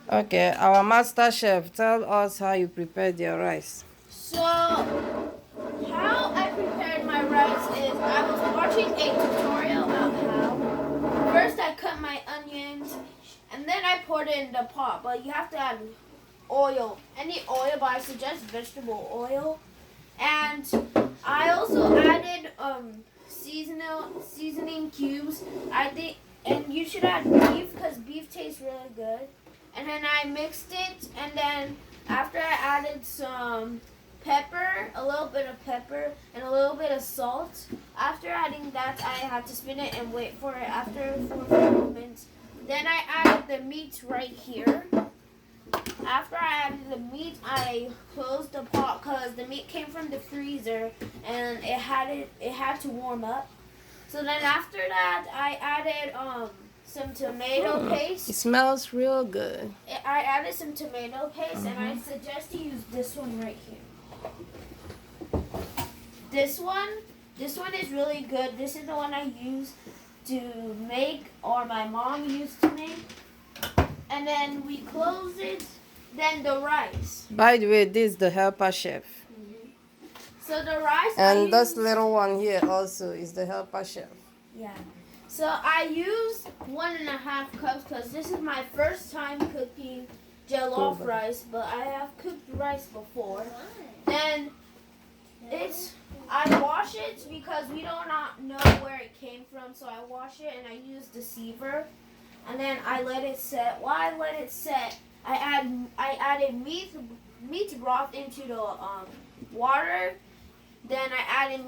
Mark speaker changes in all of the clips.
Speaker 1: Okay, our master chef, tell us how you prepared your rice.
Speaker 2: So, how I prepared my rice is I was watching a tutorial about how. First, I cut my onions and then I poured it in the pot. But you have to add oil, any oil, but I suggest vegetable oil. And I also added seasoning cubes. I think, and you should add beef because beef tastes really good. And then I mixed it, and then after I added some pepper, a little bit of pepper, and a little bit of salt. After adding that, I had to spin it and wait for it after 4 minutes. Then I added the meat right here. After I added the meat, I closed the pot because the meat came from the freezer and it had to warm up. So then after that, I added some tomato
Speaker 1: It
Speaker 2: paste.
Speaker 1: smells real good.
Speaker 2: I added some tomato paste, and I suggest you use this one right here. This one, this one is really good. This is the one I use to make, or my mom used to make. And then we close it. Then the rice.
Speaker 1: By the way, this is the helper chef.
Speaker 2: So the rice
Speaker 1: And this little one here also is the helper chef.
Speaker 2: Yeah. So I use 1.5 cups because this is my first time cooking Jellof rice, but I have cooked rice before. Then I wash it because we do not know where it came from, so I wash it and I use the sieve, and then I let it set. While I let it set, I added meat broth into the water. Then I added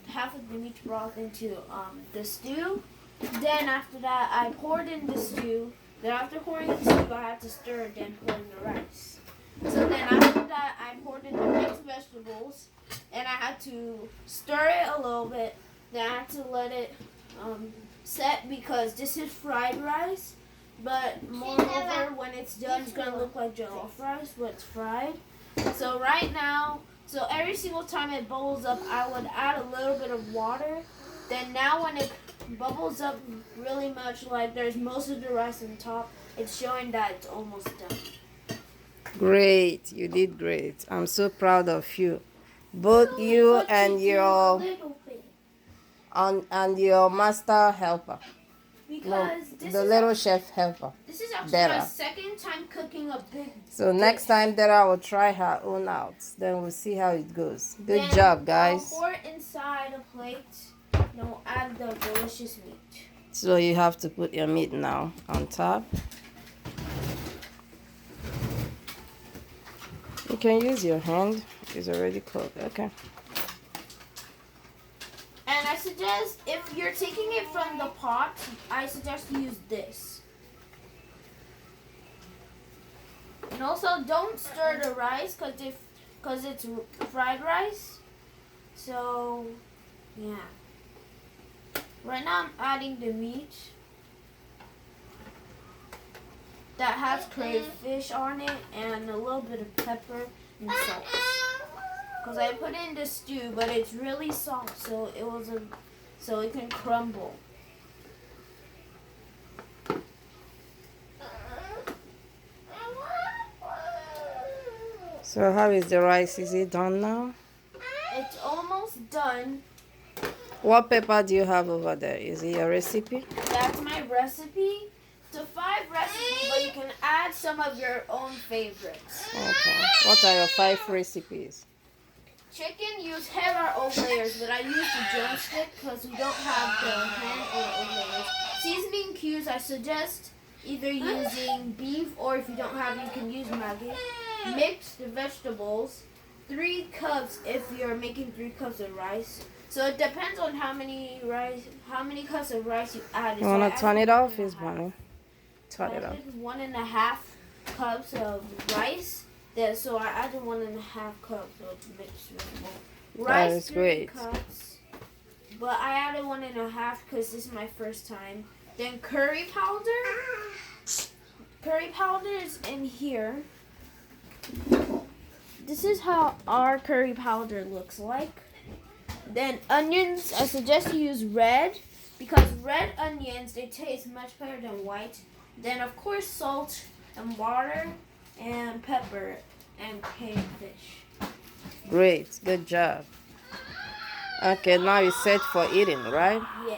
Speaker 2: half of the meat broth into the stew. Then after that, I poured in the stew. Then after pouring in the stew, I had to stir it, then pour in the rice. So then after that, I poured in the mixed vegetables, and I had to stir it a little bit. Then I had to let it set because this is fried rice. But moreover, when it's done, it's gonna look like jollof rice, but it's fried. So right now, so every single time it bubbles up, I would add a little bit of water. Then now when it bubbles up really much, like there's most of the rice on top, it's showing that it's almost done.
Speaker 1: Great, you did great. I'm so proud of you. Both you and your master helper.
Speaker 2: Because
Speaker 1: The little chef helper.
Speaker 2: this is actually
Speaker 1: Dara.
Speaker 2: my second time cooking a big
Speaker 1: So next
Speaker 2: dish.
Speaker 1: time Dara will try her own out. Then we'll see how it goes. Good
Speaker 2: Then
Speaker 1: job, guys.
Speaker 2: I'll pour it inside a plate. And we'll add the delicious meat.
Speaker 1: So you have to put your meat now on top. You can use your hand. It's already cooked. Okay.
Speaker 2: And I suggest, if you're taking it from the pot, I suggest you use this. And also, don't stir the rice because it's fried rice. So, yeah. Right now, I'm adding the meat that has crayfish on it and a little bit of pepper and salt. Because I put it in the stew, but it's really soft, so it can crumble.
Speaker 1: So how is the rice? Is it done now?
Speaker 2: It's almost done.
Speaker 1: What pepper do you have over there? Is it your recipe?
Speaker 2: That's my recipe. It's a 5 recipe, but you can add some of your own favorites.
Speaker 1: Okay. What are your 5 recipes?
Speaker 2: Chicken, use head or old layers, but I use the drumstick because we don't have the hand or old layers. Seasoning cubes, I suggest either using beef or if you don't have it, you can use Maggi. Mix the vegetables. 3 cups if you're making 3 cups of rice. So it depends on how many cups of rice you add.
Speaker 1: You want to turn it off? It's funny. Turn
Speaker 2: I
Speaker 1: it off.
Speaker 2: added 1.5 cups of rice. So I added 1.5 cups of mixed vegetable. Rice,
Speaker 1: That is
Speaker 2: 3
Speaker 1: great.
Speaker 2: cups. But I added 1.5 because this is my first time. Then curry powder. Curry powder is in here. This is how our curry powder looks like. Then onions, I suggest you use red because red onions, they taste much better than white. Then of course salt. and water and pepper and canned fish.
Speaker 1: Great. Good job. Okay, now it's set for eating, right?
Speaker 2: Yeah.